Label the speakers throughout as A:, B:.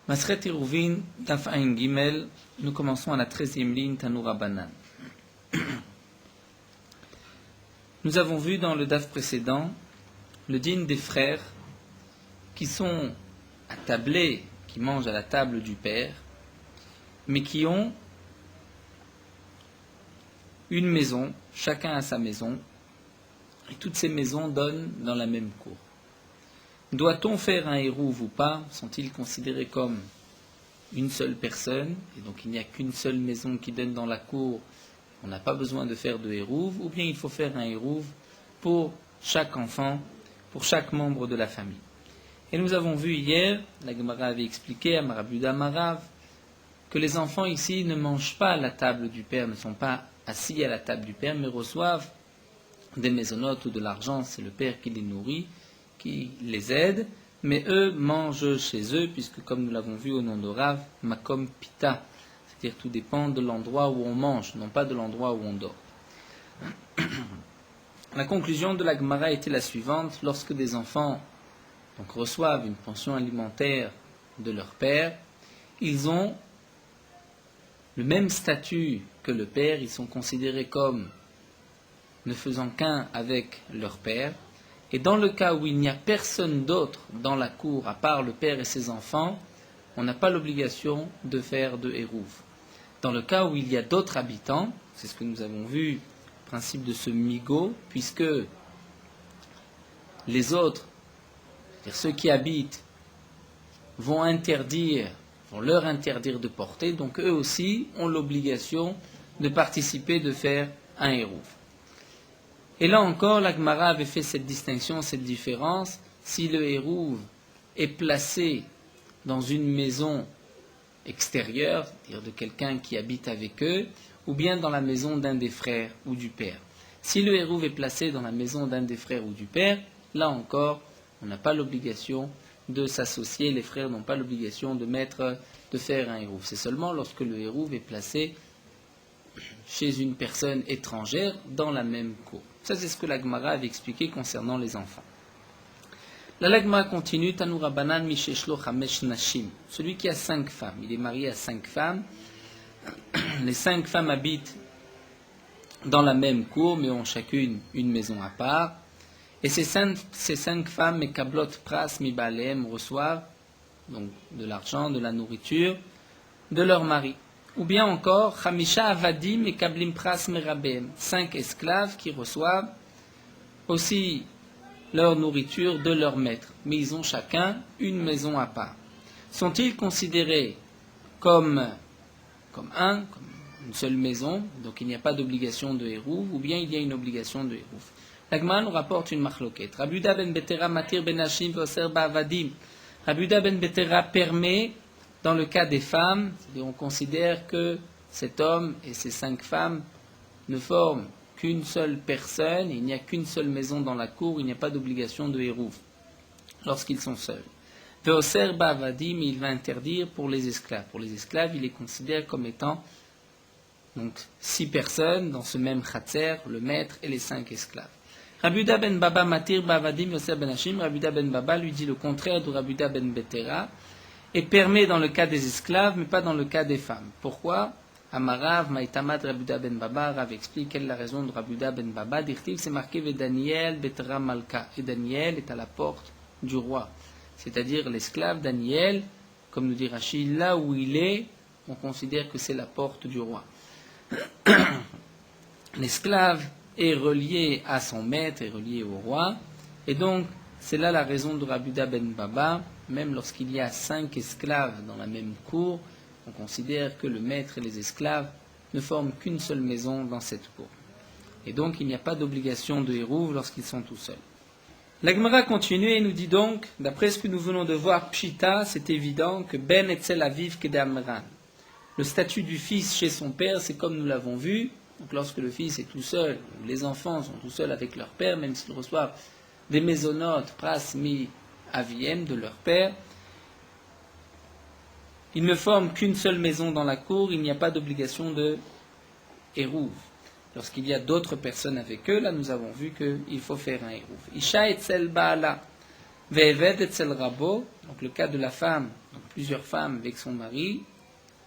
A: Masret Iruvin, Daf Ain Gimel, nous commençons à la 13e ligne, Tanoura Banan. Nous avons vu dans le Daf précédent le dîne des frères qui sont attablés, qui mangent à la table du père, mais qui ont une maison, chacun a sa maison, et toutes ces maisons donnent dans la même cour. Doit-on faire un hérouv ou pas? Sont-ils considérés comme une seule personne, et donc il n'y a qu'une seule maison qui donne dans la cour, on n'a pas besoin de faire de hérouv, ou bien il faut faire un hérouv pour chaque enfant, pour chaque membre de la famille. Et nous avons vu hier, la Gemara avait expliqué à Marabuda Marav, que les enfants ici ne mangent pas à la table du père, ne sont pas assis à la table du père, mais reçoivent des maisonnotes ou de l'argent, c'est le père qui les nourrit, qui les aide, mais eux mangent chez eux, puisque comme nous l'avons vu au nom de Rav, Makom Pita, c'est-à-dire tout dépend de l'endroit où on mange, non pas de l'endroit où on dort. La conclusion de la Gemara était la suivante: lorsque des enfants donc, reçoivent une pension alimentaire de leur père, ils ont le même statut que le père, ils sont considérés comme ne faisant qu'un avec leur père. Et dans le cas où il n'y a personne d'autre dans la cour, à part le père et ses enfants, on n'a pas l'obligation de faire de hérouv. Dans le cas où il y a d'autres habitants, c'est ce que nous avons vu, le principe de ce migo, puisque les autres, c'est-à-dire ceux qui habitent, vont leur interdire de porter, donc eux aussi ont l'obligation de participer, de faire un hérouv. Et là encore, la Gemara avait fait cette distinction, cette différence. Si le hérouv est placé dans une maison extérieure, c'est-à-dire de quelqu'un qui habite avec eux, ou bien dans la maison d'un des frères ou du père. Si le hérouv est placé dans la maison d'un des frères ou du père, là encore, on n'a pas l'obligation de s'associer, les frères n'ont pas l'obligation de faire un hérouv. C'est seulement lorsque le hérouv est placé chez une personne étrangère dans la même cour. Ça, c'est ce que la Gemara avait expliqué concernant les enfants. La Gemara continue, Tanoura Banan Misheshlo Chamesh Nashim. Celui qui a 5 femmes, il est marié à 5 femmes. Les 5 femmes habitent dans la même cour, mais ont chacune une maison à part. Et ces 5 femmes, Mekablot Pras Mibaleem, reçoivent donc de l'argent, de la nourriture de leur mari. Ou bien encore, Chamisha Avadim et Kablim Pras Merabem, 5 esclaves qui reçoivent aussi leur nourriture de leur maître, mais ils ont chacun une maison à part. Sont-ils considérés comme une seule maison, donc il n'y a pas d'obligation de hérouv, ou bien il y a une obligation de hérouv? La Gemara nous rapporte une machloket. Rabbi Yehuda ben Betera matir ben hashim ve'oser ba'avadim. Rabbi Yehuda ben Betera permet, dans le cas des femmes, on considère que cet homme et ces 5 femmes ne forment qu'une seule personne, il n'y a qu'une seule maison dans la cour, il n'y a pas d'obligation de hérouv lorsqu'ils sont seuls. Ve'oser ba'avadim, il va interdire pour les esclaves. Pour les esclaves, il les considère comme étant donc 6 personnes dans ce même chatzer, le maître et les 5 esclaves. Rabbi Yehuda ben Baba matir ba'avadim yoser ben hashim. Rabbi Yehuda ben Baba lui dit le contraire de Rabbi Yehuda ben Betera, et permet dans le cas des esclaves, mais pas dans le cas des femmes. Pourquoi? Amarav, Maïtamad, Rabbi Yehuda ben Baba, Rav explique quelle est la raison de Rabbi Yehuda ben Baba. Dirtiv, c'est marqué Daniel Betera Malka. Et Daniel est à la porte du roi. C'est-à-dire l'esclave Daniel, comme nous dit Rachid, là où il est, on considère que c'est la porte du roi. L'esclave est relié à son maître, est relié au roi, et donc c'est là la raison de Rabbi Yehuda ben Baba. Même lorsqu'il y a 5 esclaves dans la même cour, on considère que le maître et les esclaves ne forment qu'une seule maison dans cette cour. Et donc il n'y a pas d'obligation de hérouv lorsqu'ils sont tout seuls. La Gemara continue et nous dit donc, d'après ce que nous venons de voir, Pshita, c'est évident que Ben Etzel Aviv Kedamran. Le statut du fils chez son père, c'est comme nous l'avons vu. Donc lorsque le fils est tout seul, ou les enfants sont tout seuls avec leur père, même s'ils reçoivent des maisonnotes, pras mi aviem de leur père, ils ne forment qu'une seule maison dans la cour, il n'y a pas d'obligation de hérouv. Lorsqu'il y a d'autres personnes avec eux, là nous avons vu qu'il faut faire un hérouv. Isha etzel baala, ve'eved etzel rabo, donc le cas de la femme, donc plusieurs femmes avec son mari,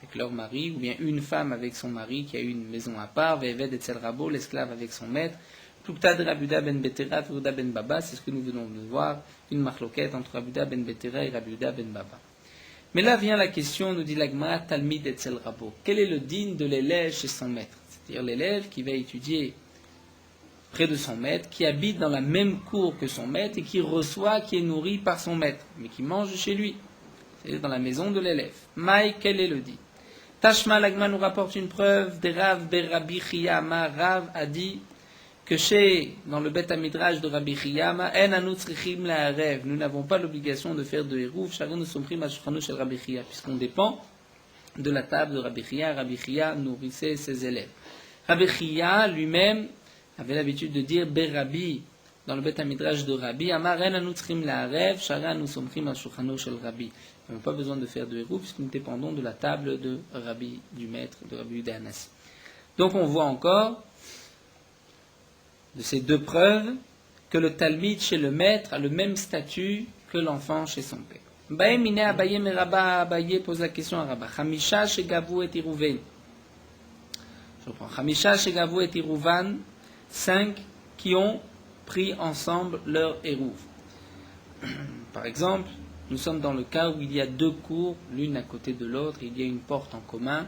A: avec leur mari, ou bien une femme avec son mari qui a une maison à part, Ve'eved etzel rabo, l'esclave avec son maître, Plukta de Rabuda ben Betera, Rabuda ben Baba, c'est ce que nous venons de voir, une marloquette entre Rabuda ben Betera et Rabuda ben Baba. Mais là vient la question, nous dit l'Agmara, Talmid etzel rabo. Quel est le digne de l'élève chez son maître? C'est-à-dire l'élève qui va étudier près de son maître, qui habite dans la même cour que son maître et qui reçoit, qui est nourri par son maître, mais qui mange chez lui, c'est-à-dire dans la maison de l'élève. Maï, quel est le dit? Tashma, l'Agma nous rapporte une preuve des Rav Berabi Chiyama. Rav a dit que dans le Bet Midrash de Rabbi Chiyama, nous n'avons pas l'obligation de faire de Hérouf, puisqu'on dépend de la table de Rabbi Chiya. Rabbi Chiya nourrissait ses élèves. Rabbi Chiya lui-même avait l'habitude de dire Berabi dans le Bet Midrash de Rabbi, Amar en anutzrim la'arev, shara nous somchim al shulchano shel Rabbi. Nous n'avons pas besoin de faire de Hérouf, puisque nous dépendons de la table de Rabbi, du maître, de Rabbi Yehuda Hanassi. Donc on voit encore de ces deux preuves que le Talmid chez le maître a le même statut que l'enfant chez son père. Bae mine Abaye meraba, Abaye pose la question à Rabba. Chamisha shegavu et Iruven. Je reprends. Chamisha shegavu et Iruvan, 5 qui ont pris ensemble leur Hérouv. Par exemple, nous sommes dans le cas où il y a deux cours, l'une à côté de l'autre, il y a une porte en commun.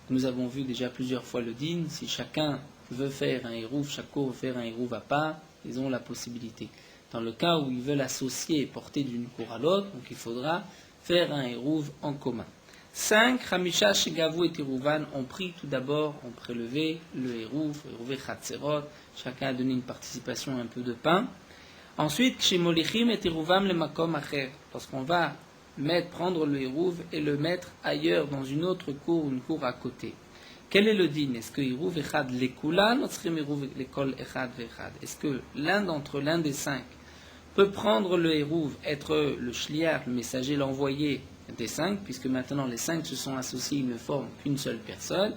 A: Nous avons vu déjà plusieurs fois le din, si chacun veut faire un hérouv, chaque cour veut faire un hérouv à part, ils ont la possibilité. Dans le cas où ils veulent associer et porter d'une cour à l'autre, donc il faudra faire un hérouv en commun. 5, Hamisha, Shegavu et Tirouvan ont pris tout d'abord, ont prélevé le hérouv, hérouvé Chatzerot, chacun a donné une participation, un peu de pain. Ensuite, Shemolichim et Tirouvam le Makom Acher, parce qu'on va prendre le hérouv et le mettre ailleurs, dans une autre cour, une cour à côté. Quel est le din? Est-ce que Hérouv Echad l'Ekulan, l'école Echad Vechad? Est-ce que l'un des 5 peut prendre le Hérouv, être le shliach, le messager, l'envoyé des 5, puisque maintenant les 5 se sont associés, ils ne forment qu'une seule personne?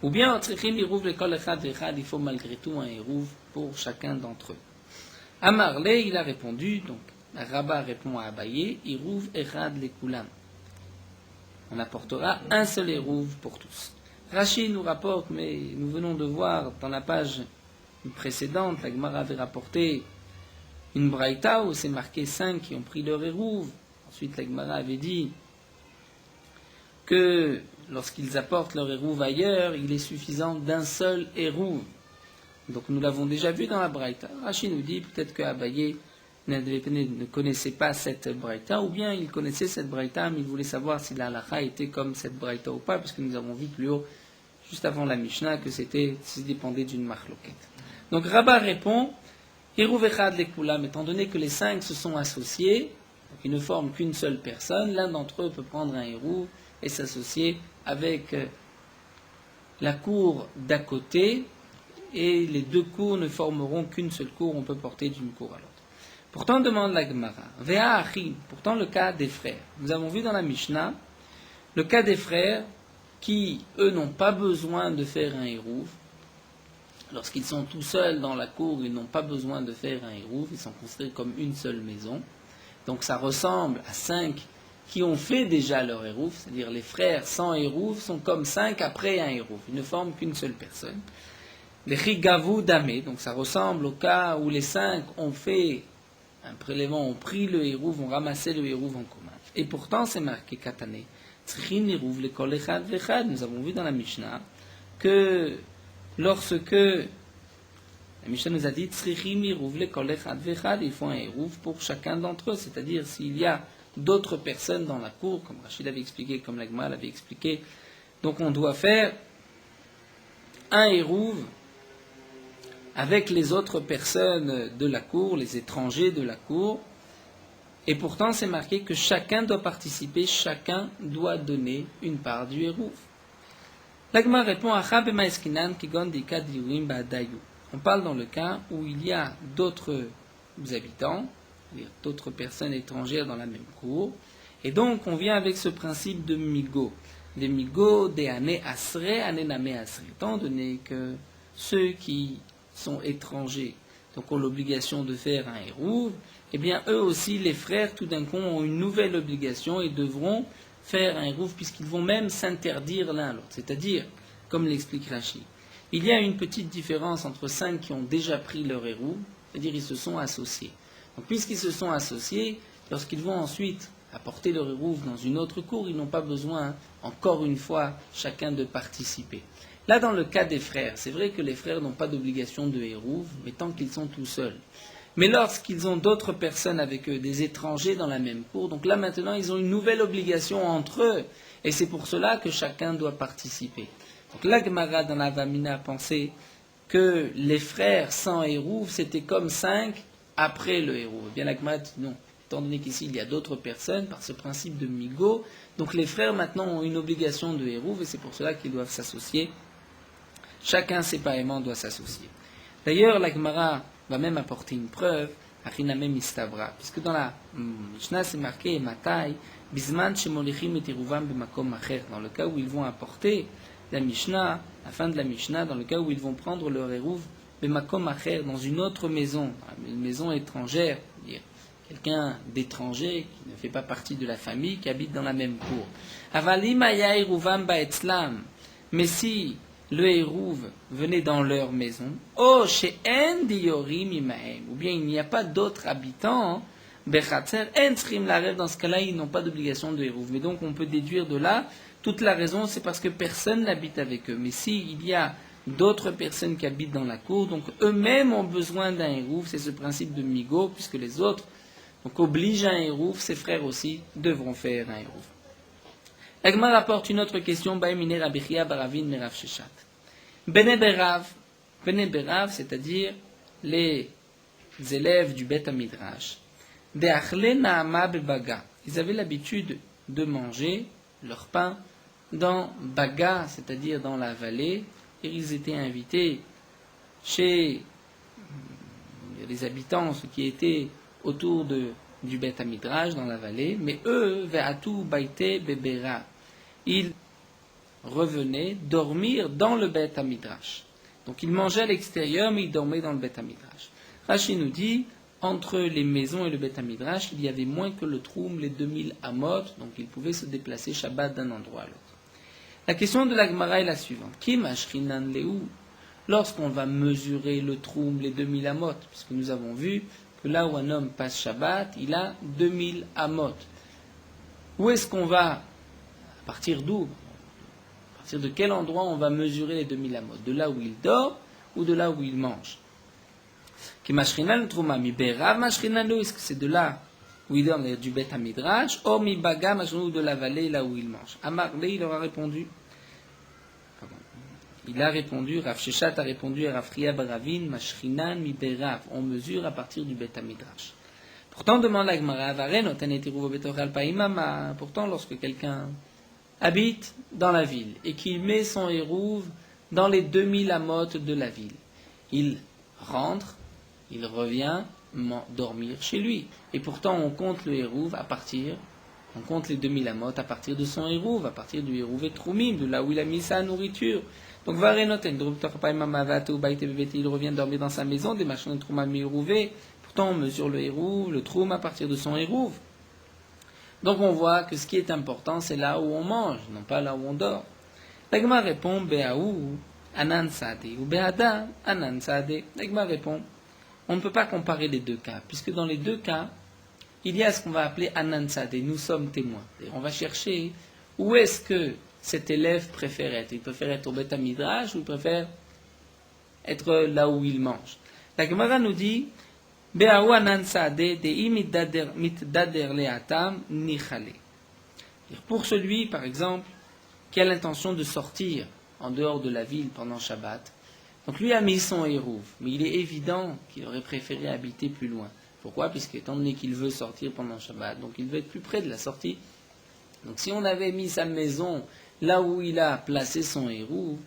A: Ou bien, Hérouv l'école Echad Vechad, il faut malgré tout un Hérouv pour chacun d'entre eux. Amarle, il a répondu, donc Rabba répond à Abaye, Hérouv Echad l'Ekulan. On apportera un seul hérouv pour tous. Rashi nous rapporte, mais nous venons de voir dans la page précédente, la Gemara avait rapporté une braïta où c'est marqué 5 qui ont pris leur hérouv. Ensuite, la Gemara avait dit que lorsqu'ils apportent leur hérouv ailleurs, il est suffisant d'un seul hérouv. Donc nous l'avons déjà vu dans la braïta. Rashi nous dit peut-être que Abaye ne connaissait pas cette braïta, ou bien il connaissait cette braïta, mais il voulait savoir si la halakha était comme cette braïta ou pas, parce que nous avons vu plus haut, juste avant la Mishnah, que ça dépendait d'une marloquette. Donc Rabba répond, Hérouv Echad l'Ekulam, étant donné que les 5 se sont associés, donc ils ne forment qu'une seule personne, l'un d'entre eux peut prendre un hérouv et s'associer avec la cour d'à côté, et les deux cours ne formeront qu'une seule cour, on peut porter d'une cour à l'autre. Pourtant, demande la Gemara, Vea Achim, pourtant le cas des frères. Nous avons vu dans la Mishnah le cas des frères qui, eux, n'ont pas besoin de faire un hérouv. Lorsqu'ils sont tout seuls dans la cour, ils n'ont pas besoin de faire un hérouv, ils sont considérés comme une seule maison. Donc ça ressemble à 5 qui ont fait déjà leur hérouv, c'est-à-dire les frères sans hérouv sont comme 5 après un hérouv, ils ne forment qu'une seule personne. Les Chigavu Damé, donc ça ressemble au cas où les 5 ont fait un prélèvement, ont pris le hérouv, ont ramassé le hérouv en commun. Et pourtant, c'est marqué Katane. Tzrichin hérouv l'école Echad Vechad. Nous avons vu dans la Mishnah que lorsque la Mishnah nous a dit Tzrichin hérouv l'école Echad Vechad, il faut un hérouv pour chacun d'entre eux. C'est-à-dire, s'il y a d'autres personnes dans la cour, comme Rachid avait expliqué, comme l'Agma l'avait expliqué, donc on doit faire un hérouv avec les autres personnes de la cour, les étrangers de la cour, et pourtant c'est marqué que chacun doit participer, chacun doit donner une part du hérouv. L'Agma répond à Chabema Eskinan Kigon Dika Diurim Ba'adayu. On parle dans le cas où il y a d'autres habitants, d'autres personnes étrangères dans la même cour, et donc on vient avec ce principe de migo. Des migo, des ané asre, ané namé asre. Étant donné que ceux qui sont étrangers, donc ont l'obligation de faire un hérouv, eh bien eux aussi, les frères, tout d'un coup, ont une nouvelle obligation et devront faire un hérouv, puisqu'ils vont même s'interdire l'un à l'autre. C'est-à-dire, comme l'explique Rashi, il y a une petite différence entre 5 qui ont déjà pris leur hérouv, c'est-à-dire ils se sont associés. Donc puisqu'ils se sont associés, lorsqu'ils vont ensuite apporter leur hérouv dans une autre cour, ils n'ont pas besoin, encore une fois, chacun de participer. Là, dans le cas des frères, c'est vrai que les frères n'ont pas d'obligation de hérouv, mais tant qu'ils sont tout seuls. Mais lorsqu'ils ont d'autres personnes avec eux, des étrangers dans la même cour, donc là maintenant ils ont une nouvelle obligation entre eux, et c'est pour cela que chacun doit participer. Donc la Gemara dans la Vamina a pensé que les frères sans hérouv, c'était comme 5 après le hérouv. Eh bien la Gemara dit non, étant donné qu'ici il y a d'autres personnes, par ce principe de migo, donc les frères maintenant ont une obligation de hérouv, et c'est pour cela qu'ils doivent s'associer. Chacun séparément doit s'associer. D'ailleurs la Gemara va même apporter une preuve, Achiname Mistavra, puisque dans la Mishnah c'est marqué Matai, Bisman Shemolichim et Tiruvam Bemakom Acher, dans le cas où ils vont apporter la Mishnah, la fin de la Mishnah, dans le cas où ils vont prendre leur hérouv Bemakom Acher, dans une autre maison, une maison étrangère, c'est-à-dire quelqu'un d'étranger qui ne fait pas partie de la famille, qui habite dans la même cour. Avalim Aya Iruvam Baetzlam, mais si le hérouv venait dans leur maison, ou bien il n'y a pas d'autres habitants, dans ce cas-là, ils n'ont pas d'obligation de hérouv. Mais donc on peut déduire de là, toute la raison, c'est parce que personne n'habite avec eux. Mais s'il y a d'autres personnes qui habitent dans la cour, donc eux-mêmes ont besoin d'un hérouv, c'est ce principe de migo, puisque les autres donc, obligent un hérouv, ses frères aussi devront faire un hérouv. L'Agma rapporte une autre question, Baïmine Rabichia Baravin Merav Sheshat. Bene Berav, c'est-à-dire les élèves du Bet Amidrash, De'achle Naama Bebaga. Ils avaient l'habitude de manger leur pain dans Baga, c'est-à-dire dans la vallée, et ils étaient invités chez les habitants, ceux qui étaient autour du Bet Amidrash, dans la vallée, mais eux, Ve'atu Baite Bebera, ils revenaient dormir dans le Bet Amidrash. Donc ils mangeaient à l'extérieur, mais ils dormaient dans le Bet Amidrash. Rashi nous dit, entre les maisons et le Bet Amidrash, il y avait moins que le troum, les 2000 amot, donc ils pouvaient se déplacer Shabbat d'un endroit à l'autre. La question de la Gemara est la suivante. Kim ashrinan leu, lorsqu'on va mesurer le troum, les 2000 amot, puisque nous avons vu que là où un homme passe Shabbat, il a 2000 amot. Où est-ce qu'on va, à partir d'où, à partir de quel endroit on va mesurer les 2000 amot? De là où il dort ou de là où il mange? Kim ashrinan trouma mi berav mashrinan leu, est-ce que c'est de là où il dort, du Bet Hamidrash, ou mi baga mashrinan, ou de la vallée là où il mange? Amar le, il aura répondu. Il a répondu, Rav Sheshat a répondu à Rav Fria Baravin, Mashrinan mi berav, on mesure à partir du Bet Hamidrash. Pourtant, demande la Gemara, pourtant, lorsque quelqu'un habite dans la ville et qu'il met son hérouv dans les 2000 amot de la ville, il rentre, il revient dormir chez lui. Et pourtant, on compte le hérouv on compte les 2000 amot à partir de son hérouv, à partir du hérouv et troumim, de là où il a mis sa nourriture. Donc, il revient dormir dans sa maison, des machins de trouma mi-hérouvé. Pourtant, on mesure le hérouv, le troum à partir de son hérouv. Donc, on voit que ce qui est important, c'est là où on mange, non pas là où on dort. L'Agma répond, Be'aou, Anan Sade, ou Be'ada, Anan Sade. L'Agma répond, on ne peut pas comparer les deux cas, puisque dans les deux cas, il y a ce qu'on va appeler Anan Sade, nous sommes témoins. Et on va chercher où est-ce que cet élève préfère être. Il préfère être au Bet Hamidrash ou il préfère être là où il mange. La Gemara nous dit, Be'aou Anan Sade, De'i mitdader le'atam nichale. Pour celui, par exemple, qui a l'intention de sortir en dehors de la ville pendant Shabbat, donc lui a mis son hérouv, mais il est évident qu'il aurait préféré habiter plus loin. Pourquoi? Puisque étant donné qu'il veut sortir pendant Shabbat, donc il veut être plus près de la sortie. Donc si on avait mis sa maison là où il a placé son hérouv,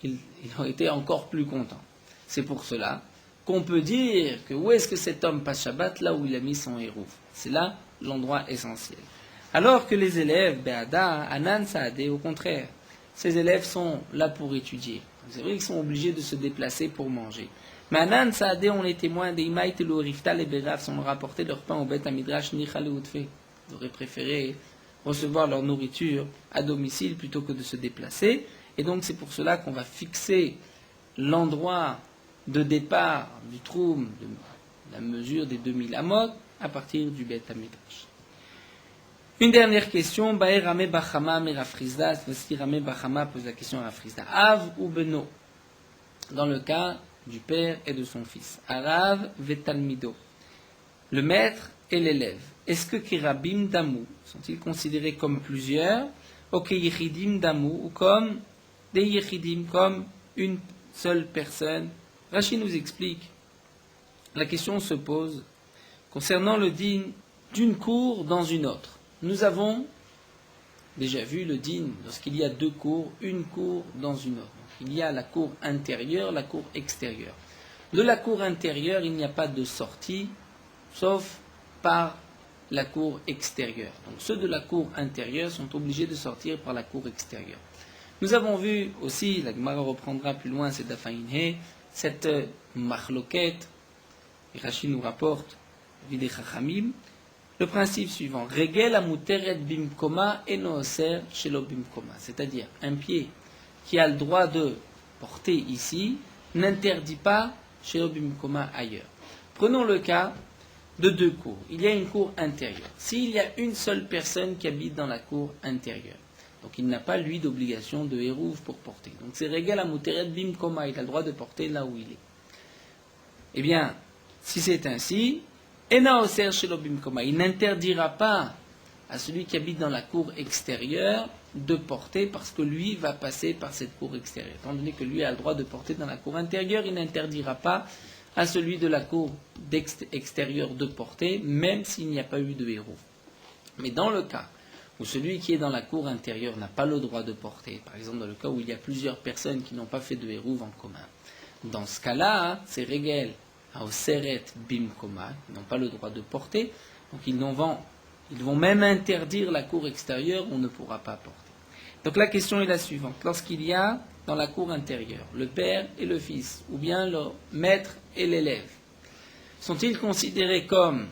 A: il aurait été encore plus content. C'est pour cela qu'on peut dire que où est-ce que cet homme passe Shabbat? Là où il a mis son hérouv. C'est là l'endroit essentiel. Alors que les élèves, Be'ada, Anan Saadé, au contraire, ces élèves sont là pour étudier. C'est vrai qu'ils sont obligés de se déplacer pour manger. Manan Saadé, on est témoins des Imaït et l'Orifta, les Berav sont rapportés leur pain au Beth Amidrash Nichal Outfe. Ils auraient préféré recevoir leur nourriture à domicile plutôt que de se déplacer. Et donc c'est pour cela qu'on va fixer l'endroit de départ du Troum, de la mesure des 2000 amot, à partir du Beth Amidrash. Une dernière question, Baer Rame Bachama Merafrizda, voici Rame Bachama pose la question à Rafrizda. Av ou Beno, dans le cas du père et de son fils. Arav Vetalmido, le maître et l'élève. Est-ce que Kirabim Damou sont-ils considérés comme plusieurs, ou Yechidim Damou, ou comme des Yechidim, comme une seule personne? Rashi nous explique. La question se pose concernant le din d'une cour dans une autre. Nous avons déjà vu le din lorsqu'il y a deux cours, une cour dans une autre. Il y a la cour intérieure, la cour extérieure. De la cour intérieure, il n'y a pas de sortie, sauf par la cour extérieure. Donc ceux de la cour intérieure sont obligés de sortir par la cour extérieure. Nous avons vu aussi, la Gemara reprendra plus loin, c'est Dafaïnhe, cette machloket, et Rashi nous rapporte, Vidé Chachamim, le principe suivant, Regel amuteret bimkoma enoser shelo bimkoma, c'est-à-dire un pied qui a le droit de porter ici n'interdit pas shelo bimkoma ailleurs. Prenons le cas de deux cours. Il y a une cour intérieure. S'il y a une seule personne qui habite dans la cour intérieure, donc il n'a pas lui d'obligation de hérouve pour porter. Donc c'est Regel amuteret bimkoma, il a le droit de porter là où il est. Eh bien, si c'est ainsi, Ena oser shelo bimkoma, il n'interdira pas à celui qui habite dans la cour extérieure de porter parce que lui va passer par cette cour extérieure. Étant donné que lui a le droit de porter dans la cour intérieure, il n'interdira pas à celui de la cour extérieure de porter, même s'il n'y a pas eu de héros. Mais dans le cas où celui qui est dans la cour intérieure n'a pas le droit de porter, par exemple dans le cas où il y a plusieurs personnes qui n'ont pas fait de héros en commun, dans ce cas-là, c'est Regel Aoseret Bimkoma, ils n'ont pas le droit de porter, donc ils vont même interdire la cour extérieure, on ne pourra pas porter. Donc la question est la suivante, lorsqu'il y a dans la cour intérieure le père et le fils, ou bien le maître et l'élève, sont-ils considérés comme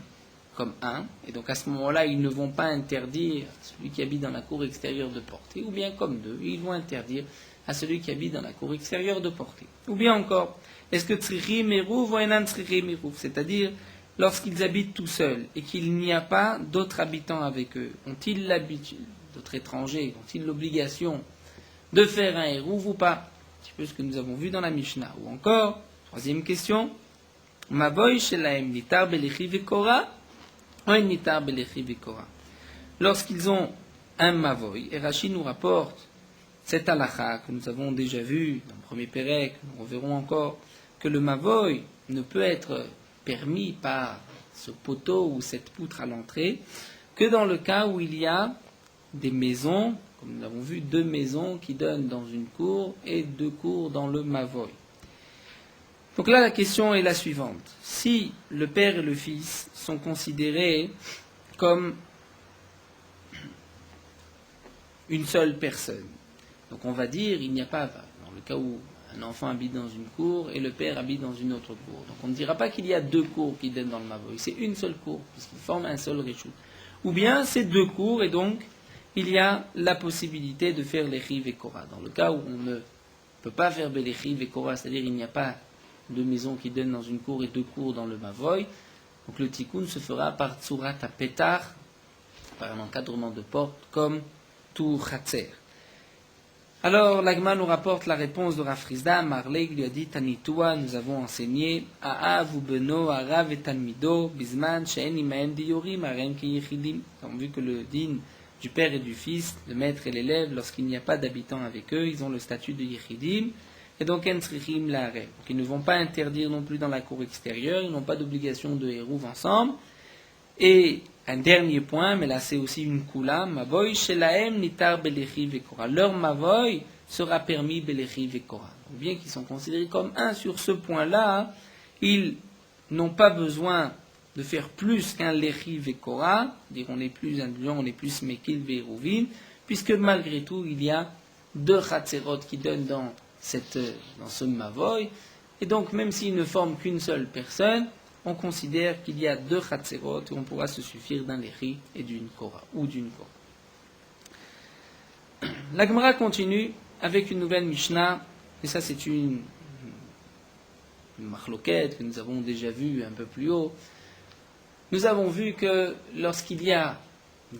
A: un, et donc à ce moment-là ils ne vont pas interdire à celui qui habite dans la cour extérieure de porter, ou bien comme deux, ils vont interdire à celui qui habite dans la cour extérieure de porter. Ou bien encore, est-ce que Tzrichim Eruv ou Enan Tzrichim Eruv, c'est-à-dire lorsqu'ils habitent tout seuls et qu'il n'y a pas d'autres habitants avec eux, ont-ils l'habitude, d'autres étrangers, ont-ils l'obligation de faire un Eruv ou pas? Un petit peu ce que nous avons vu dans la Mishnah. Ou encore, troisième question, Mavoy Shelaem Nitar Belechi Vekora ou Nitar Belechi Vekora. Lorsqu'ils ont un Mavoy, et Rashi nous rapporte cette halakha que nous avons déjà vu dans le premier Pérec, nous reverrons encore, que le mavoy ne peut être permis par ce poteau ou cette poutre à l'entrée que dans le cas où il y a des maisons, comme nous l'avons vu, deux maisons qui donnent dans une cour et deux cours dans le mavoy. Donc là, la question est la suivante. Si le père et le fils sont considérés comme une seule personne, donc on va dire, il n'y a pas, dans le cas où un enfant habite dans une cour et le père habite dans une autre cour. Donc on ne dira pas qu'il y a deux cours qui donnent dans le mavoy, c'est une seule cour, puisqu'ils forment un seul réchou. Ou bien c'est deux cours et donc il y a la possibilité de faire l'Echiv et Korah. Dans le cas où on ne peut pas faire l'Echiv et Korah, c'est-à-dire il n'y a pas deux maisons qui donnent dans une cour et deux cours dans le mavoy, donc le tikkun se fera par tsurat petar, par un encadrement de porte, comme tout chatzer. Alors, l'Agma nous rapporte la réponse de Rafrizda. Marleg lui a dit, Tanitoua, nous avons enseigné, A'av ou Beno, Arav et Talmido, Bisman, She'en imaen diyorim, Aren ki yechidim. Nous avons vu que le din du père et du fils, le maître et l'élève, lorsqu'il n'y a pas d'habitants avec eux, ils ont le statut de yechidim, et donc en tzrichim la'arem. Donc ils ne vont pas interdire non plus dans la cour extérieure, ils n'ont pas d'obligation de hérouv ensemble. Et un dernier point, mais là c'est aussi une kula, mavoy shelaem nitar belechi vekora. Leur mavoy sera permis belechi vekora. Donc bien qu'ils sont considérés comme un sur ce point-là, ils n'ont pas besoin de faire plus qu'un lechi vekora, dire on est plus indulgent, on est plus mekil ve'eruvin, puisque malgré tout il y a deux chatzerot qui donnent dans ce mavoy, Et donc, même s'ils ne forment qu'une seule personne, on considère qu'il y a 2 Chatzerot et on pourra se suffire d'un Lechi et d'une Korah, ou d'une Korah. La Gemara continue avec une nouvelle Mishnah, et ça c'est une machloket que nous avons déjà vue un peu plus haut. Nous avons vu que lorsqu'il y a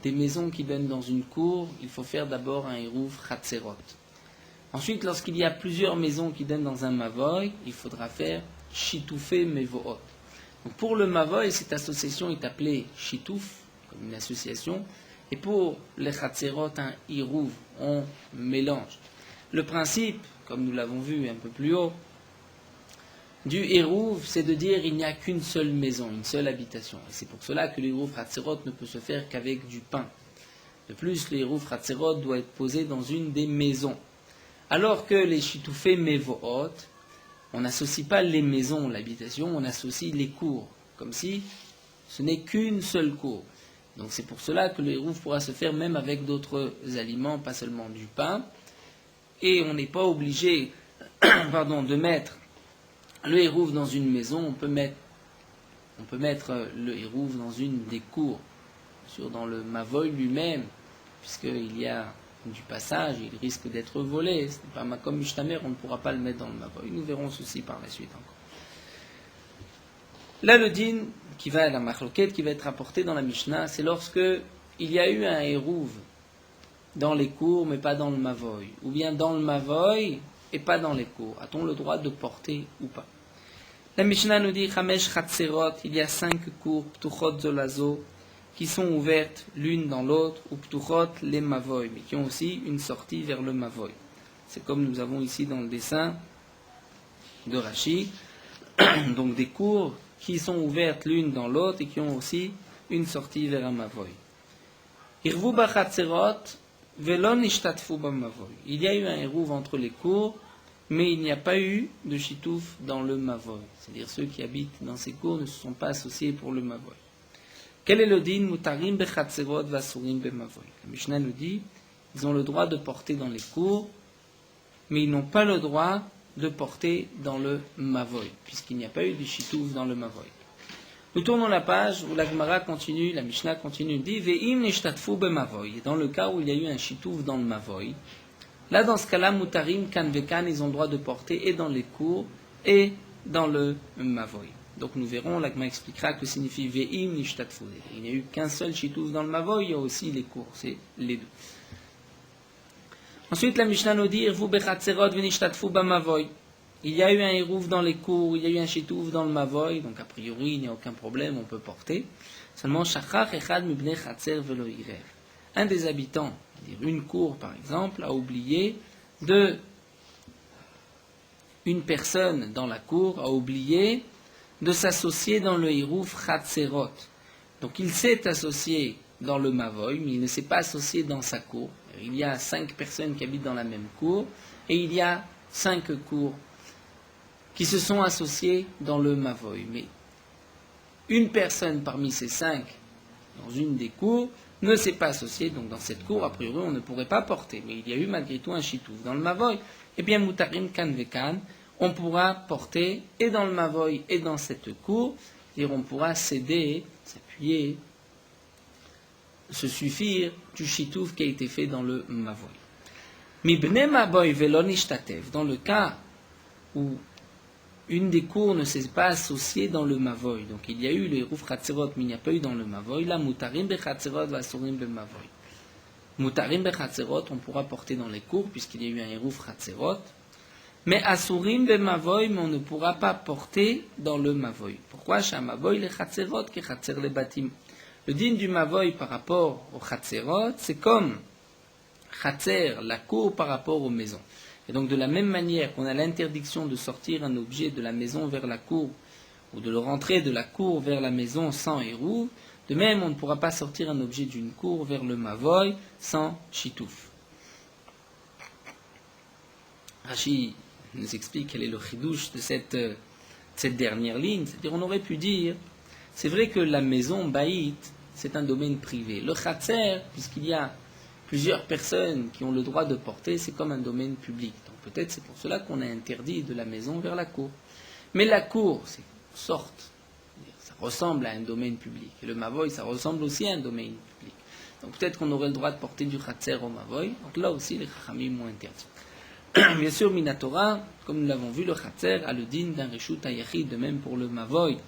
A: des maisons qui donnent dans une cour, il faut faire d'abord un Hérouv Chatzerot. Ensuite, lorsqu'il y a plusieurs maisons qui donnent dans un Mavoy, il faudra faire Shitoufé Mevohot. Donc pour le Mavoy, cette association est appelée Shitouf, comme une association, et pour les Chatzerot, un Hérouv, on mélange. Le principe, comme nous l'avons vu un peu plus haut, du Hérouv, c'est de dire il n'y a qu'une seule maison, une seule habitation. Et c'est pour cela que le Hérouv Chatzerot ne peut se faire qu'avec du pain. De plus, le Hérouv Chatzerot doit être posé dans une des maisons. Alors que les Shitoufé Mevohot, on n'associe pas les maisons, l'habitation, on associe les cours, comme si ce n'est qu'une seule cour. Donc c'est pour cela que le Hérouv pourra se faire même avec d'autres aliments, pas seulement du pain. Et on n'est pas obligé de mettre le Hérouv dans une maison, on peut mettre le Hérouv dans une des cours, bien sûr dans le Mavoy lui-même, puisqu'il y a du passage, il risque d'être volé, ce n'est pas Makom Mishtamer, on ne pourra pas le mettre dans le Mavoy. Nous verrons ceci par la suite encore. Là, le din qui va à la machloket, qui va être apporté dans la Mishnah, c'est lorsque il y a eu un Hérouv dans les cours, mais pas dans le Mavoy, ou bien dans le Mavoy et pas dans les cours. A-t-on le droit de porter ou pas? La Mishnah nous dit Chamesh Chatzerot, il y a 5 cours, Ptuchot Zolazo, qui sont ouvertes l'une dans l'autre, ou Ptuchot les Mavoy, mais qui ont aussi une sortie vers le Mavoy. C'est comme nous avons ici dans le dessin de Rashi, donc des cours qui sont ouvertes l'une dans l'autre et qui ont aussi une sortie vers un Mavoy. Irvu Bachatzerot, Velon Ishtatfu Bamavoy. Il y a eu un Hérouv entre les cours, mais il n'y a pas eu de Shitouf dans le Mavoy. C'est-à-dire ceux qui habitent dans ces cours ne se sont pas associés pour le Mavoy. Quel est le din? Mutarim bechatzerot vasurim bemavoy. La Mishnah nous dit, ils ont le droit de porter dans les cours, mais ils n'ont pas le droit de porter dans le Mavoy, puisqu'il n'y a pas eu de Shitouf dans le Mavoy. Nous tournons la page où la Gemara continue, la Mishnah continue, dit Ve'im nishtatfu bemavoy. Dans le cas où il y a eu un Shitouf dans le Mavoy, là dans ce cas-là, mutarim kan vekan, ils ont le droit de porter et dans les cours et dans le Mavoy. Donc nous verrons, la Gemara expliquera que signifie Ve'im nishtatfu. Il n'y a eu qu'un seul Shitouf dans le Mavoy, il y a aussi les cours, c'est les deux. Ensuite, la Mishnah nous dit Irvu bechatzerot v'nishtatfu b'mavoy. Il y a eu un Hérouv dans les cours, il y a eu un Shitouf dans le Mavoy, donc a priori il n'y a aucun problème, on peut porter. Seulement, Shachach echad mibnei chatzer velo irev. Un des habitants, c'est-à-dire une cour par exemple, a oublié une personne dans la cour a oublié de s'associer dans le Hérouv Chatzerot. Donc il s'est associé dans le Mavoy, mais il ne s'est pas associé dans sa cour. Il y a 5 personnes qui habitent dans la même cour, et il y a 5 cours qui se sont associés dans le Mavoy. Mais une personne parmi ces 5, dans une des cours, ne s'est pas associée, donc dans cette cour, a priori, on ne pourrait pas porter. Mais il y a eu malgré tout un Shitouf. Dans le Mavoy, eh bien, Mutarim Kan Vekan, on pourra porter et dans le Mavoy et dans cette cour, c'est-à-dire on pourra céder, s'appuyer, se suffire du Shitouf qui a été fait dans le Mavoy. Mibne Mavoy Velon Ishtatev, dans le cas où une des cours ne s'est pas associée dans le Mavoy, donc il y a eu le Hérouv Chatzerot, mais il n'y a pas eu dans le Mavoy, là, Mutarim Bechatzerot Vasurim Bemavoy. Mutarim Bechatzerot, on pourra porter dans les cours, puisqu'il y a eu un Hérouv Chatzerot, mais Asurim Bemavoy, mais on ne pourra pas porter dans le Mavoy. Pourquoi? Mavoy le Chatzerot, que Chatzer le Batim. Le din du Mavoy par rapport au Chatzerot, c'est comme Chatzer, la cour par rapport aux maisons. Et donc de la même manière qu'on a l'interdiction de sortir un objet de la maison vers la cour, ou de le rentrer de la cour vers la maison sans Hérouv, de même on ne pourra pas sortir un objet d'une cour vers le Mavoy sans Shitouf. Rashi nous explique quel est le chidouche de cette dernière ligne, c'est-à-dire on aurait pu dire, c'est vrai que la maison baït, c'est un domaine privé. Le Chatzer, puisqu'il y a plusieurs personnes qui ont le droit de porter, c'est comme un domaine public. Donc peut-être c'est pour cela qu'on a interdit de la maison vers la cour. Mais la cour, c'est une sorte, ça ressemble à un domaine public. Et le mavoy, ça ressemble aussi à un domaine public. Donc peut-être qu'on aurait le droit de porter du khatser au mavoy. Donc là aussi, les chachamim ont interdit. Bien sûr, Minatora, comme nous l'avons vu, le khatser a le din d'un reshut hayachid, de même pour le mavoy.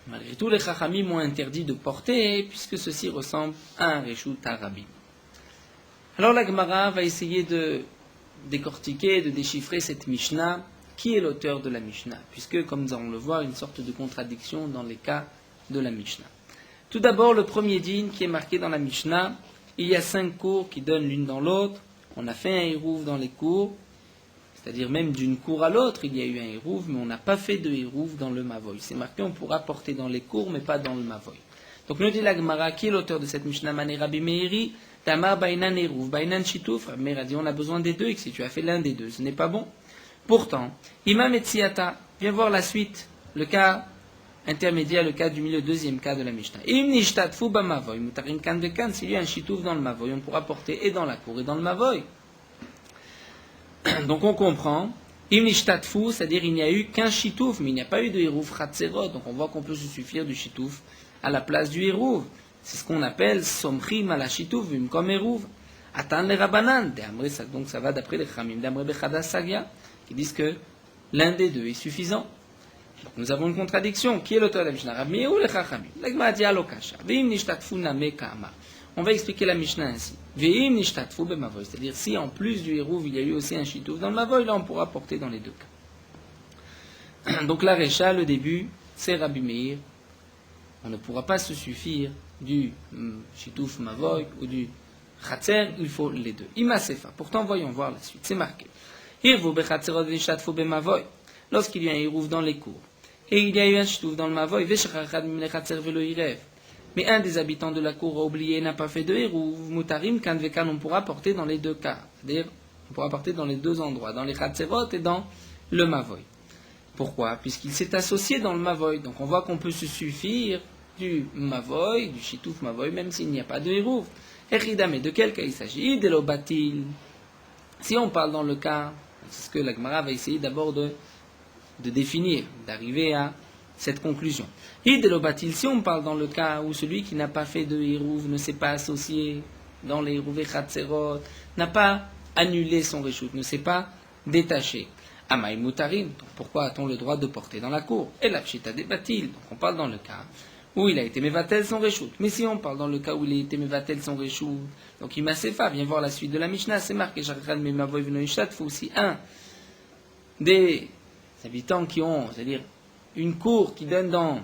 A: Malgré tout, les chachamim ont interdit de porter, puisque ceci ressemble à un reshut harabim. Alors la Gemara va essayer de décortiquer, de déchiffrer cette Mishnah. Qui est l'auteur de la Mishnah? Puisque, comme nous allons le voir, une sorte de contradiction dans les cas de la Mishnah. Tout d'abord, le premier din qui est marqué dans la Mishnah, il y a 5 cours qui donnent l'une dans l'autre. On a fait un hérouv dans les cours, c'est-à-dire même d'une cour à l'autre, il y a eu un hérouv, mais on n'a pas fait de hérouv dans le mavoy. C'est marqué, on pourra porter dans les cours, mais pas dans le mavoy. Donc nous dit la Gemara, qui est l'auteur de cette Mishnah? Mané Rabbi Meiri, Tamar Bainan hérouv, Bainan Shitouf. Rabbi Meir a dit, on a besoin des deux, et que si tu as fait l'un des deux, ce n'est pas bon. Pourtant, Imam Etsiata, viens voir la suite, le cas intermédiaire, le cas du milieu, le deuxième cas de la Mishnah. Im nishtatfu b'mavoy, mutarim kan vekan, s'il y a un chitouf dans le mavoy, on pourra porter et dans la cour et dans le mavoy. Donc on comprend, im nishtatfu, c'est-à-dire il n'y a eu qu'un chitouf, mais il n'y a pas eu de hérouv chatzerot, donc on voit qu'on peut se suffire du chitouf à la place du hérouv. C'est ce qu'on appelle somchim ala chitouf, comme hérouv. Atan le rabanan, donc ça va d'après les chamim, d'amre bechadas sagia, qui disent que l'un des deux est suffisant. Donc nous avons une contradiction. Qui est l'auteur de la Mishnah? Rabbi Meir ou le Chachamim? La Gemara dit alokasha. Ve'im nishtatfu name ka'amar. On va expliquer la Mishnah ainsi. Ve'im nishtatfu b'mavoy. C'est-à-dire si en plus du hérouv il y a eu aussi un chitouf dans le mavoy, là on pourra porter dans les deux cas. Donc la Recha, le début, c'est Rabbi Meir. On ne pourra pas se suffire du chitouf mavoy ou du chatzer, il faut les deux. Ima sefa. Pourtant voyons voir la suite. C'est marqué. Hirvu bechatzerot ve'nishtatfu b'mavoy. Lorsqu'il y a un hérouv dans les cours, et il y a eu un chitouf dans le mavoy, mais un des habitants de la cour a oublié et n'a pas fait de hérouv, mutarim kan vekan, on pourra porter dans les deux cas, c'est-à-dire on pourra porter dans les deux endroits, dans les chatzerot et dans le mavoy. Pourquoi? Puisqu'il s'est associé dans le mavoy, donc on voit qu'on peut se suffire du mavoy, du chitouf mavoy, même s'il n'y a pas de hérouv. Echidame, de quel cas il s'agit? Idelobatil. Si on parle dans le cas, c'est ce que la Gemara va essayer d'abord de définir, d'arriver à cette conclusion. Hidelobatil, si on parle dans le cas où celui qui n'a pas fait de hérouv ne s'est pas associé dans les hérouv et chatzerot, n'a pas annulé son reshout, ne s'est pas détaché. Amaï mutarim, pourquoi a-t-on le droit de porter dans la cour? Et la pshita débatil, donc on parle dans le cas où il a été mevatel son reshout. Mais si on parle dans le cas où il a été mevatel son reshout, donc il m'a sefa, viens voir la suite de la Mishnah, c'est marqué, Shachran memavoy v'noishat, faut aussi un des habitants qui ont, c'est-à-dire une cour qui donne dans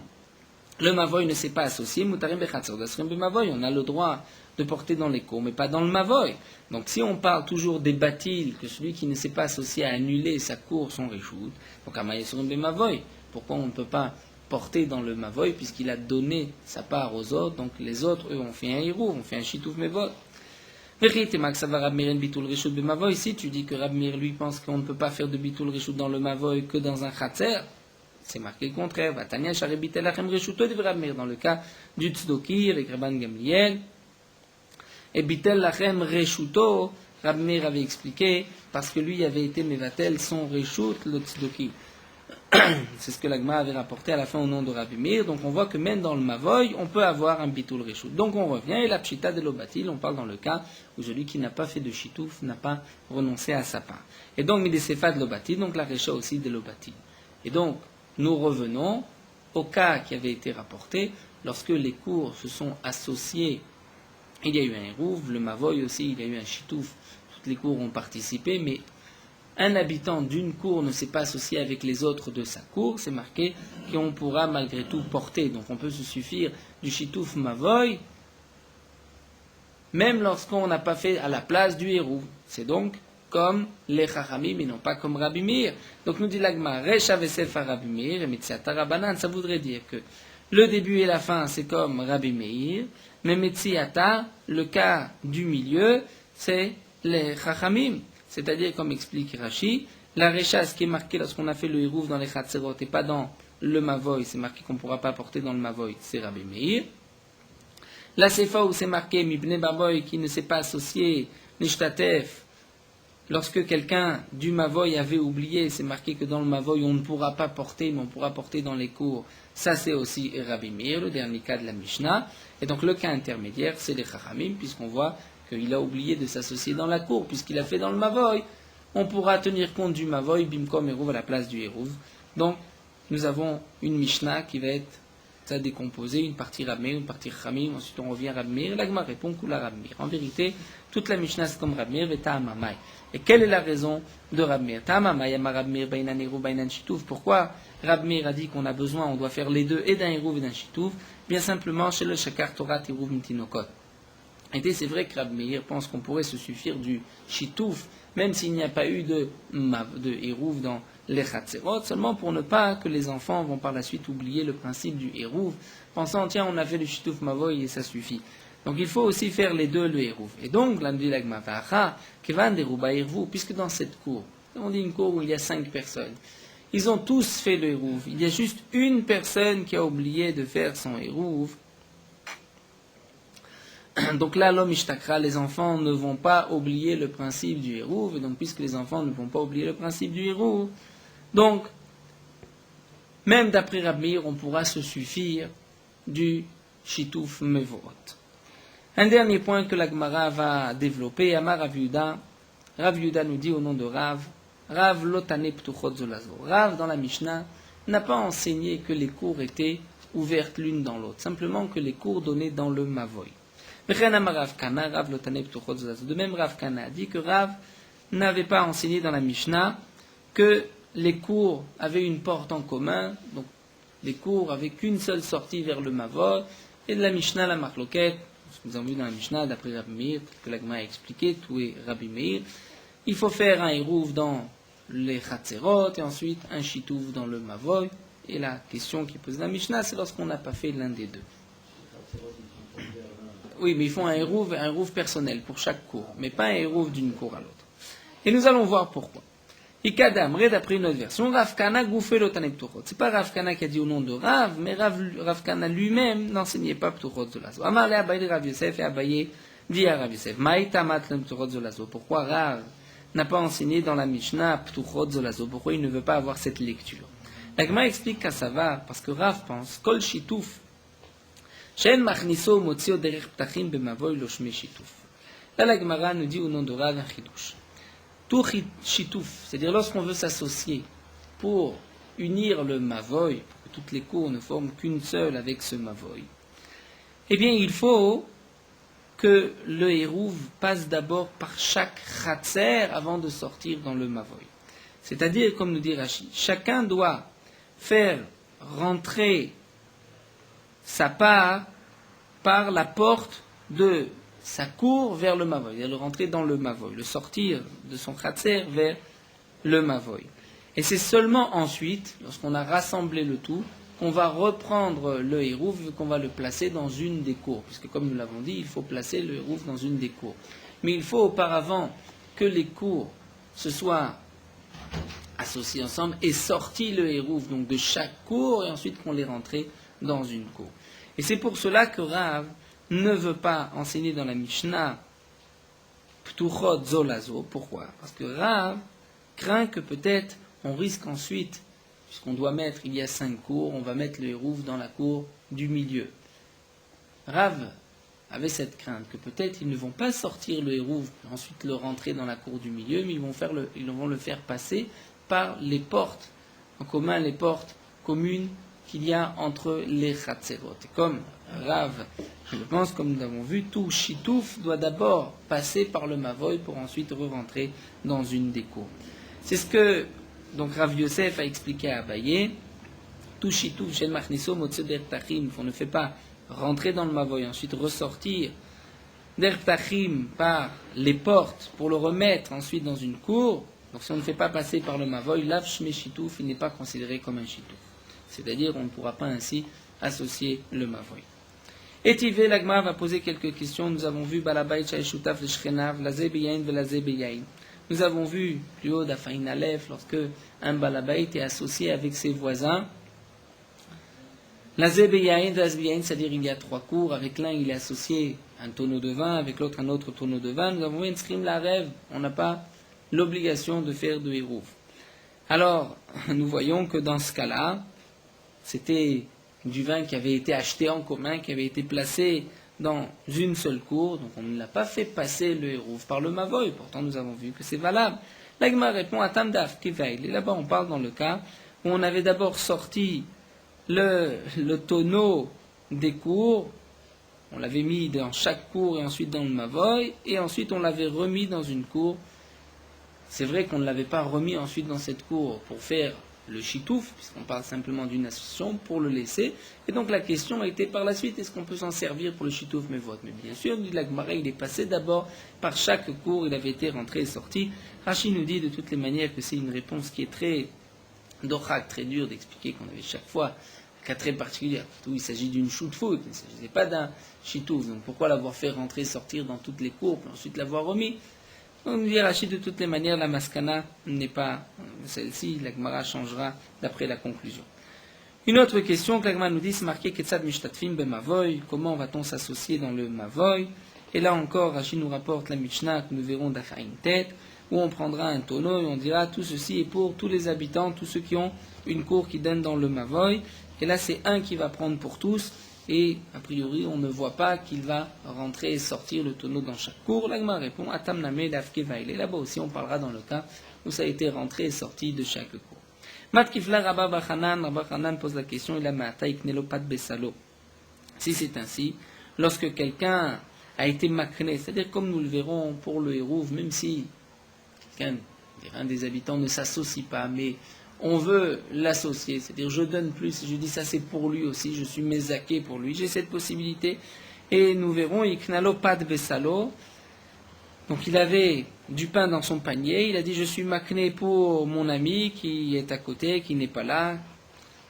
A: le mavoy ne s'est pas associé, mutarim bechatzerot dasrim b'mavoy, on a le droit de porter dans les cours, mais pas dans le mavoy. Donc si on parle toujours des batil, que celui qui ne s'est pas associé a annulé sa cour, son reshout, donc amayesurim b'mavoy, pourquoi on ne peut pas porter dans le mavoy, puisqu'il a donné sa part aux autres, donc les autres, eux, ont fait un hérouv, ont fait un chitouf mevot. Si tu dis que Rab Meir lui pense qu'on ne peut pas faire de bitul reshut dans le mavoy que dans un chatzer, c'est marqué le contraire. Vatania sharebitel lachem reshuto de Rab Meir dans le cas du tzdoki avec Rabban Gamliel. Et bitel lachem reshuto, Rab Meir avait expliqué parce que lui avait été mevatel son reshut le tzdoki. C'est ce que l'Agma avait rapporté à la fin au nom de Rabbi Meir. Donc on voit que même dans le Mavoy, on peut avoir un bitul reshut. Donc on revient, et la pshita de l'obatil, on parle dans le cas où celui qui n'a pas fait de chitouf n'a pas renoncé à sa part. Et donc midesefa de l'obatil, donc la recha aussi de l'obatil. Et donc nous revenons au cas qui avait été rapporté, lorsque les cours se sont associés, il y a eu un hérouv, le Mavoy aussi, il y a eu un chitouf, toutes les cours ont participé, mais un habitant d'une cour ne s'est pas associé avec les autres de sa cour, c'est marqué qu'on pourra malgré tout porter. Donc on peut se suffire du chitouf mavoy, même lorsqu'on n'a pas fait à la place du hérouv. C'est donc comme les chachamim, mais non pas comme Rabbi Meir. Donc nous dit l'agma, recha vesefa Rabbi Meir, et metziata rabanan, ça voudrait dire que le début et la fin c'est comme Rabbi Meir, mais metziata, le cas du milieu, c'est les chachamim. C'est-à-dire, comme explique Rashi, la recha, ce qui est marqué lorsqu'on a fait le hérouv dans les chatzerot et pas dans le mavoy, c'est marqué qu'on ne pourra pas porter dans le mavoy, c'est Rabbi Meir. La sefa où c'est marqué mibne baboy qui ne s'est pas associé, nishtatef, lorsque quelqu'un du Mavoy avait oublié, c'est marqué que dans le Mavoy on ne pourra pas porter, mais on pourra porter dans les cours, ça c'est aussi Rabbi Meir, le dernier cas de la Mishnah. Et donc le cas intermédiaire, c'est les Chachamim, puisqu'on voit qu'il a oublié de s'associer dans la cour, puisqu'il a fait dans le Mavoy. On pourra tenir compte du Mavoy, Bimkom Eruv à la place du Eruv. Donc nous avons une Mishnah qui va être décomposée, une partie Rabbi Meir, une partie Chachamim, ensuite on revient à Rabbi Meir, l'Agma répond Kula Rabbi Meir. En vérité, toute la Mishnah c'est comme Rabbi Meir et Ta'amamai. Et quelle est la raison de Rabbi Meir? Ta'amamai, Yama Rabbi Meir, Bainan Eruv, Bainan Shitouf. Pourquoi Rabbi Meir a dit qu'on a besoin, on doit faire les deux, et d'un Eruv et d'un Shitouf? Bien simplement, chez le Shakar Torah Eruv Mitinokot. Et c'est vrai que Rabbi Meir pense qu'on pourrait se suffire du Shitouf, même s'il n'y a pas eu de Eruv dans les Chatzerot, seulement pour ne pas que les enfants vont par la suite oublier le principe du Eruv, pensant, tiens, on a fait le Shitouf Mavoy et ça suffit. Donc il faut aussi faire les deux, le Eruv. Et donc, l'Andu Lagma Vacha, Kevan Deruba Eruv, puisque dans cette cour, on dit une cour où il y a 5 personnes, ils ont tous fait le Eruv. Il y a juste une personne qui a oublié de faire son Eruv. Donc là, l'homme ishtakra, les enfants ne vont pas oublier le principe du Eruv. Et donc, puisque les enfants ne vont pas oublier le principe du Eruv, donc, même d'après Rabbi Meir, on pourra se suffire du Shitouf Mevorot. Un dernier point que la Gemara va développer, Amar Rav Yehuda. Rav Yehuda nous dit au nom de Rav, Rav Lotane Ptuchot Zolazo. Rav, dans la Mishnah, n'a pas enseigné que les cours étaient ouvertes l'une dans l'autre, simplement que les cours donnaient dans le Mavoy. De même, Rav Kana a dit que Rav n'avait pas enseigné dans la Mishnah que les cours avaient une porte en commun, donc les cours avaient qu'une seule sortie vers le Mavoy, et de la Mishnah, la Marloquette, ce que nous avons vu dans la Mishnah, d'après Rabbi Meir, que l'Agma a expliqué, tout est Rabbi Meir, il faut faire un Eruv dans les Chatzerot, et ensuite un Shitouf dans le Mavoy, et la question qui pose la Mishnah, c'est lorsqu'on n'a pas fait l'un des deux. Oui, mais ils font un Eruv personnel pour chaque cours, mais pas un Eruv d'une cour à l'autre. Et nous allons voir pourquoi. Ikadamre, d'après une autre version, Rav Kana goufé l'otané ptuchot. C'est pas Rav Kana qui a dit au nom de Rav, mais Rav Kana lui-même n'enseignait pas ptuchot zolazo. Amar le Abaye de Rav Yosef et Abaye dit à Rav Yosef, Maïtamat le ptuchot zolazo. Pourquoi Rav n'a pas enseigné dans la Mishnah ptuchot zolazo? Pourquoi il ne veut pas avoir cette lecture? La Gemara explique qu'à ça va, parce que Rav pense, Kol shitouf, Shen machniso motzio derech ptachim bemavoy lo shme shitouf. Là, la Gemara nous dit au nom de Rav un chidouche. Tout shitouf, c'est-à-dire lorsqu'on veut s'associer pour unir le mavoy, pour que toutes les cours ne forment qu'une seule avec ce mavoy, eh bien il faut que le Eruv passe d'abord par chaque chatzer avant de sortir dans le mavoy. C'est-à-dire, comme nous dit Rashi, chacun doit faire rentrer sa part par la porte de sa cour vers le Mavoy, c'est-à-dire le rentrer dans le Mavoy, le sortir de son khatser vers le Mavoy. Et c'est seulement ensuite, lorsqu'on a rassemblé le tout, qu'on va reprendre le Hérouf, qu'on va le placer dans une des cours. Puisque comme nous l'avons dit, il faut placer le Hérouf dans une des cours. Mais il faut auparavant que les cours se soient associés ensemble et sorti le Hérouf donc de chaque cour et ensuite qu'on les rentrait dans une cour. Et c'est pour cela que Rav ne veut pas enseigner dans la Mishnah Ptuchot Zolazo. Pourquoi? Parce que Rav craint que peut-être on risque ensuite, puisqu'on doit mettre, il y a 5 cours, on va mettre le Hérouf dans la cour du milieu. Rav avait cette crainte que peut-être ils ne vont pas sortir le Hérouf, ensuite le rentrer dans la cour du milieu, mais ils vont le faire passer par les portes en commun, les portes communes qu'il y a entre les Chatzerot. Et comme Rav, je pense, comme nous l'avons vu, tout Shitouf doit d'abord passer par le Mavoy pour ensuite re-rentrer dans une des cours. C'est ce que donc Rav Yosef a expliqué à Abaye. Tout Shitouf, Shen Machniso, Motse Der Ptachim, on ne fait pas rentrer dans le Mavoy, ensuite ressortir Der Ptachim par les portes pour le remettre ensuite dans une cour. Donc si on ne fait pas passer par le Mavoy, Lav Shme Shitouf, il n'est pas considéré comme un Shitouf. C'est-à-dire on ne pourra pas ainsi associer le Mavoy. Etivé, l'Agma va poser quelques questions. Nous avons vu Balabait Shutaf Shchenav, la Zebeyain ve la Zebeyain. Nous avons vu plus haut d'Afaïn Aleph, lorsque un Balabait est associé avec ses voisins. La Zebeyain, c'est-à-dire il y a 3 cours, avec l'un il est associé un tonneau de vin, avec l'autre un autre tonneau de vin. Nous avons vu une Skrim la rêve, on n'a pas l'obligation de faire de Hérouv. Alors, nous voyons que dans ce cas-là, c'était du vin qui avait été acheté en commun, qui avait été placé dans une seule cour, donc on ne l'a pas fait passer le Hérouv par le Mavoy, pourtant nous avons vu que c'est valable. L'Agma répond à Tamdaf Kivail, et là-bas on parle dans le cas où on avait d'abord sorti le tonneau des cours, on l'avait mis dans chaque cour et ensuite dans le Mavoy, et ensuite on l'avait remis dans une cour. C'est vrai qu'on ne l'avait pas remis ensuite dans cette cour pour faire le chitouf, puisqu'on parle simplement d'une association, pour le laisser. Et donc la question a été par la suite, est-ce qu'on peut s'en servir pour le chitouf mevot? Mais bien sûr, dit la Gemara, il est passé d'abord par chaque cour, il avait été rentré et sorti. Rashi nous dit de toutes les manières que c'est une réponse qui est très dochak, très dure d'expliquer qu'on avait chaque fois un cas très particulier. Surtout il s'agit d'une shoot-foot, il ne s'agissait pas d'un chitouf. Donc pourquoi l'avoir fait rentrer et sortir dans toutes les cours, puis ensuite l'avoir remis? On nous dit Rachid, de toutes les manières, la maskana n'est pas celle-ci, la Gemara changera d'après la conclusion. Une autre question que la Gemara nous dit, c'est marqué Ketzad Mishtatfim be Mavoy, comment va-t-on s'associer dans le Mavoy? Et là encore, Rachid nous rapporte la Mishnah que nous verrons d'Afaïn tête, où on prendra un tonneau et on dira tout ceci est pour tous les habitants, tous ceux qui ont une cour qui donne dans le Mavoy. Et là, c'est un qui va prendre pour tous. Et a priori, on ne voit pas qu'il va rentrer et sortir le tonneau dans chaque cour. L'Agma répond Atam Name Dafke Vaile. Là-bas aussi, on parlera dans le cas où ça a été rentré et sorti de chaque cour. Matkifla Rabba Bachanan pose la question il a Mataik Nelopat Besalo. Si c'est ainsi, lorsque quelqu'un a été makné, c'est-à-dire comme nous le verrons pour le Hérouv, même si un des habitants ne s'associe pas, mais on veut l'associer, c'est-à-dire je donne plus, je dis ça c'est pour lui aussi, je suis mézaké pour lui, j'ai cette possibilité, et nous verrons, iknalo pad besalo, donc il avait du pain dans son panier, il a dit je suis makné pour mon ami qui est à côté, qui n'est pas là,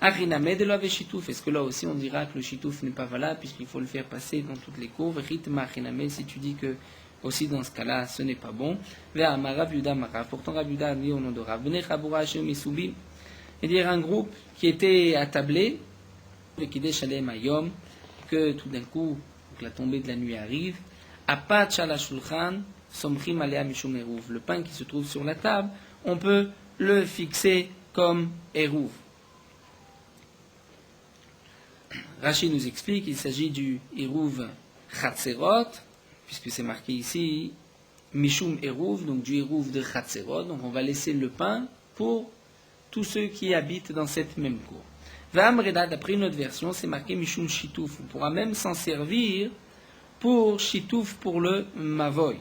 A: ariname de la chitouf, est-ce que là aussi on dira que le chitouf n'est pas valable, puisqu'il faut le faire passer dans toutes les cours, ritma ariname, si tu dis que aussi dans ce cas-là, ce n'est pas bon. Pourtant, Rabbi Yuda a dit au nom de Rav, c'est-à-dire un groupe qui était attablé, le Kiddush Alem Hayom, que tout d'un coup, la tombée de la nuit arrive, Apat Shala Shulchan, Somchim Alea Mishum Eruv. Le pain qui se trouve sur la table, on peut le fixer comme Eruv. Rashi nous explique qu'il s'agit du Eruv Chatzerot, puisque c'est marqué ici, Mishum Eruv, donc du Eruv de Chatzerot, donc on va laisser le pain pour tous ceux qui habitent dans cette même cour. V'amreda, d'après une autre version, c'est marqué Mishum Shitouf, on pourra même s'en servir pour Shitouf, pour le Mavoy.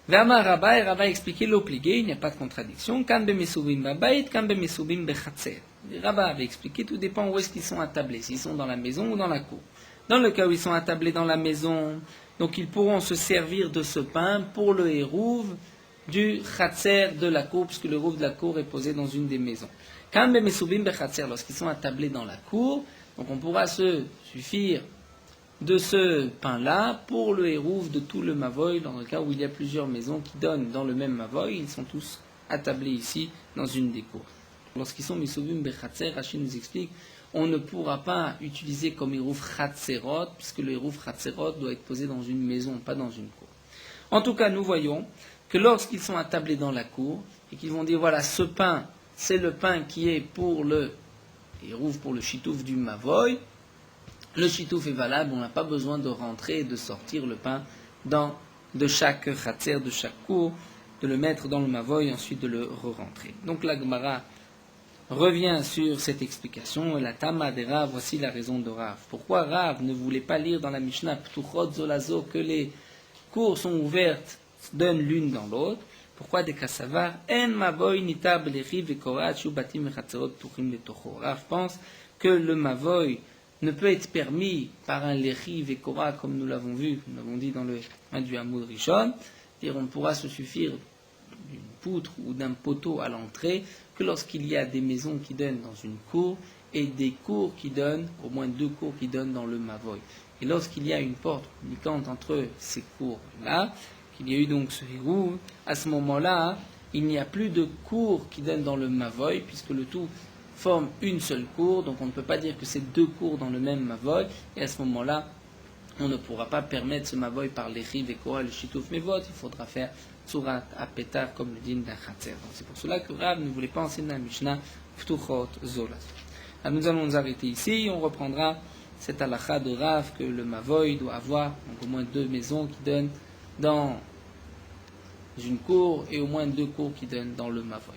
A: V'amar Rabba, et Rabba a expliqué l'obligé, il n'y a pas de contradiction, Kan be Mesubim Babait, Kan be Mesubim Bechatzer. Rabba avait expliqué, tout dépend où est-ce qu'ils sont attablés, s'ils sont dans la maison ou dans la cour. Dans le cas où ils sont attablés dans la maison, donc ils pourront se servir de ce pain pour le hérouv du khatser de la cour, puisque le hérouv de la cour est posé dans une des maisons. Lorsqu'ils sont attablés dans la cour, donc on pourra se suffire de ce pain-là pour le hérouv de tout le mavoy, dans le cas où il y a plusieurs maisons qui donnent dans le même mavoy, ils sont tous attablés ici dans une des cours. Lorsqu'ils sont misubim bechatser, Rachid nous explique, on ne pourra pas utiliser comme Hérouv Chatzerot, puisque le Hérouv Chatzerot doit être posé dans une maison, pas dans une cour. En tout cas, nous voyons que lorsqu'ils sont attablés dans la cour, et qu'ils vont dire, voilà, ce pain, c'est le pain qui est pour le Hérouv, pour le chitouf du Mavoy, le chitouf est valable, on n'a pas besoin de rentrer et de sortir le pain de chaque Chatzer, de chaque cour, de le mettre dans le Mavoy, et ensuite de le re-rentrer. Donc la Gemara revient sur cette explication, et la Tama de Rav, voici la raison de Rav. Pourquoi Rav ne voulait pas lire dans la Mishnah Ptuchot Zolazo que les cours sont ouvertes, donnent l'une dans l'autre? Pourquoi des Kassavar En Mavoy Nitab Lechi Vekorat Shubatim Mechatzerot Tuchim Letocho. Rav pense que le Mavoy ne peut être permis par un Lechi Vekora, comme nous l'avons vu, nous l'avons dit dans le du Hamoud Rishon, c'est-à-dire on pourra se suffire d'une poutre ou d'un poteau à l'entrée que lorsqu'il y a des maisons qui donnent dans une cour et des cours qui donnent, au moins 2 cours qui donnent dans le Mavoy. Et lorsqu'il y a une porte communicante entre ces cours-là, qu'il y a eu donc ce hérouv, à ce moment-là, il n'y a plus de cours qui donnent dans le Mavoy, puisque le tout forme une seule cour, donc on ne peut pas dire que c'est 2 cours dans le même Mavoy, et à ce moment-là, on ne pourra pas permettre ce mavoy par les rives et quoi, le chitouf mevot, il faudra faire tsurat à pétard comme le din d'un khatser. Donc c'est pour cela que Rav ne voulait pas enseigner la Mishnah Ptuchot Zola. Alors nous allons nous arrêter ici, on reprendra cette halakha de Rav que le mavoy doit avoir donc au moins 2 maisons qui donnent dans une cour et au moins 2 cours qui donnent dans le mavoy.